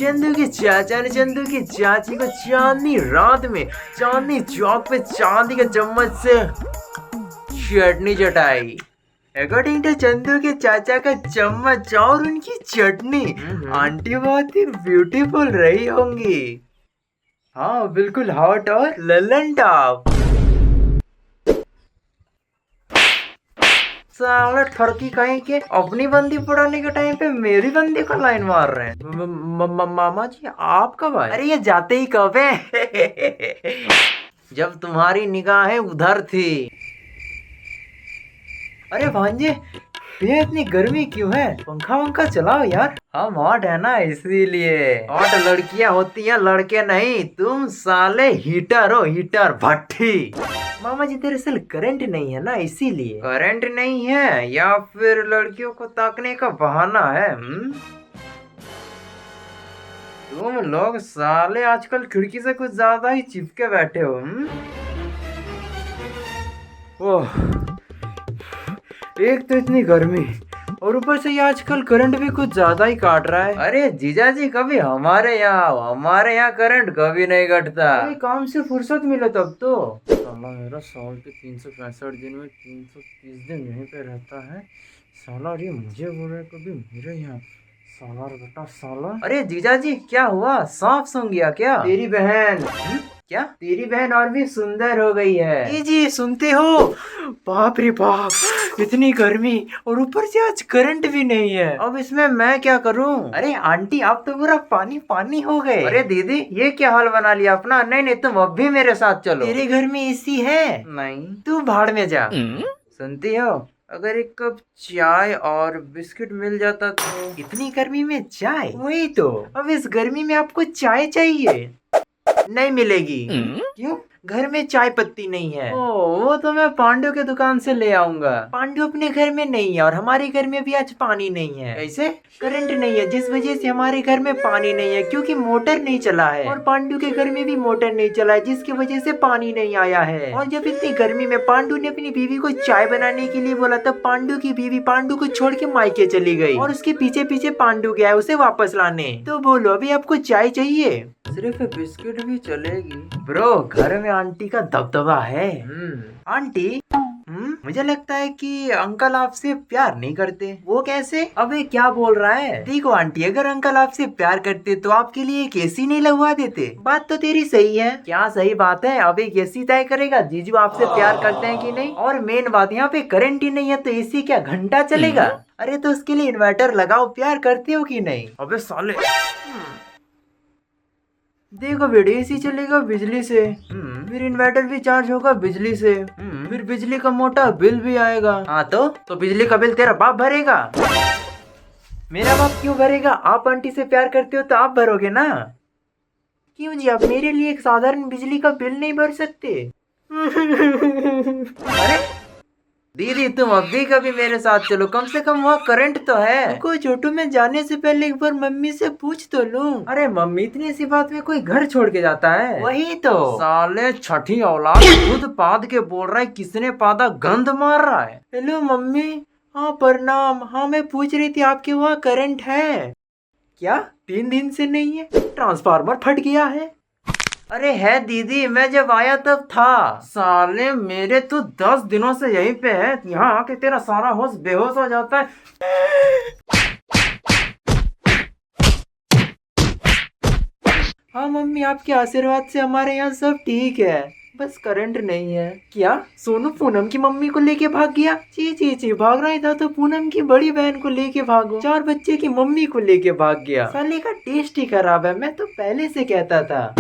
चंदू के चाचा ने चंदू की चाची को चांदनी रात में चांदनी चौक पे चांदी के चम्मच से चटनी चटाई। अकॉर्डिंग टू चंदू के चाचा का चम्मच और उनकी चटनी आंटी बहुत ही ब्यूटीफुल रही होंगी। हाँ बिल्कुल हॉट और ललन टॉप। साला ठरकी कहीं के अपनी बंदी पढ़ाने के टाइम पे मेरी बंदी को लाइन मार रहे हैं। मामा जी आप कब आए? अरे ये जाते ही कब है? जब तुम्हारी निगाहें उधर थी। अरे भांजे ये इतनी गर्मी क्यों है? पंखा वंखा चलाओ यार। हम हॉट है ना इसीलिए। हॉट लड़कियां होती हैं लड़के नहीं। तुम साले हीटर हो हीटर भट्टी। मामा जी दरअसल करंट नहीं है ना इसीलिए। करंट नहीं है या फिर लड़कियों को ताकने का बहाना है? तुम लोग साले आजकल खिड़की से कुछ ज्यादा ही चिपके बैठे हो। ओह एक तो इतनी गर्मी और ऊपर से ये आजकल करंट भी कुछ ज्यादा ही काट रहा है। अरे जीजा जी कभी हमारे यहाँ करंट कभी नहीं कटता। काम से फुर्सत मिले तब तो। साला मेरा साल के 365 दिन में 330 दिन यहीं पे रहता है साला। अरे मुझे बोल रहा है कभी मेरे यहाँ साला बेटा साला। अरे जीजा जी क्या हुआ? सांप सूंघ गया क्या? तेरी बहन क्या? तेरी बहन और भी सुंदर हो गई है। जी सुनते हो? बाप रे बाप इतनी गर्मी और ऊपर से आज करंट भी नहीं है। अब इसमें मैं क्या करूं? अरे आंटी आप तो पूरा पानी पानी हो गए। अरे दीदी ये क्या हाल बना लिया अपना? नहीं नहीं तुम अब भी मेरे साथ चलो। तेरे घर में एसी है? नहीं। तू भाड़ में जा। सुनती हो अगर एक कप चाय और बिस्किट मिल जाता तो। इतनी गर्मी में चाय? वही तो अब इस गर्मी में आपको चाय चाहिए? नहीं मिलेगी। क्यों? घर में चाय पत्ती नहीं है। ओ वो तो मैं पांडु के दुकान से ले आऊंगा। पांडु अपने घर में नहीं है और हमारे घर में भी आज पानी नहीं है। कैसे? करंट नहीं है जिस वजह से हमारे घर में पानी नहीं है क्योंकि मोटर नहीं चला है। और पांडु के घर में भी मोटर नहीं चला है जिसकी वजह से पानी नहीं आया है। और जब इतनी गर्मी में पांडु ने अपनी बीवी को चाय बनाने के लिए बोला तब पांडु की बीवी पांडु को छोड़ के मायके चली गई और उसके पीछे पीछे पांडु गया उसे वापस लाने। तो बोलो अभी आपको चाय चाहिए? सिर्फ बिस्किट भी चलेगी। ब्रो घर में आंटी का दबदबा है। आंटी मुझे लगता है कि अंकल आपसे प्यार नहीं करते। वो कैसे? अबे क्या बोल रहा है? देखो आंटी अगर अंकल आपसे प्यार करते तो आपके लिए एक एसी नहीं लगवा देते। बात तो तेरी सही है। क्या सही बात है? अब एक एसी तय करेगा जीजू आपसे प्यार करते हैं कि नहीं। और मेन बात यहाँ पे करंट ही नहीं है तो एसी क्या घंटा चलेगा? अरे तो उसके लिए इन्वर्टर लगाओ। प्यार करते हो कि नहीं? अबे साले देखो बेटे एसी चलेगा बिजली से फिर इन्वर्टर भी चार्ज होगा बिजली से फिर बिजली का मोटा बिल भी आएगा। हाँ तो बिजली का बिल तेरा बाप भरेगा? मेरा बाप क्यों भरेगा? आप आंटी से प्यार करते हो तो आप भरोगे ना। क्यों जी आप मेरे लिए एक साधारण बिजली का बिल नहीं भर सकते? अरे दीदी तुम अब भी कभी मेरे साथ चलो कम से कम वहाँ करंट तो है। कोई छोटू में जाने से पहले एक बार मम्मी से पूछ तो लूं। अरे मम्मी इतनी सी बात में कोई घर छोड़ के जाता है? वही तो साले छठी औलाद खुद पाद के बोल रहा है किसने पादा गंद मार रहा है। Hello mummy. हाँ प्रणाम। हाँ मैं पूछ रही थी आपके वहाँ करंट है क्या? 3 दिन से नहीं है। ट्रांसफार्मर फट गया है। अरे है दीदी मैं जब आया तब था। साले मेरे तो 10 दिनों से यहीं पे है। यहाँ आके तेरा सारा होश बेहोश हो जाता है। हाँ मम्मी आपके आशीर्वाद से हमारे यहाँ सब ठीक है बस करंट नहीं है। क्या सोनू पूनम की मम्मी को लेके भाग गया? जी भाग रहा था तो पूनम की बड़ी बहन को लेके भागो। 4 बच्चे की मम्मी को लेके भाग गया। साले का टेस्ट ही खराब है। मैं तो पहले से कहता था।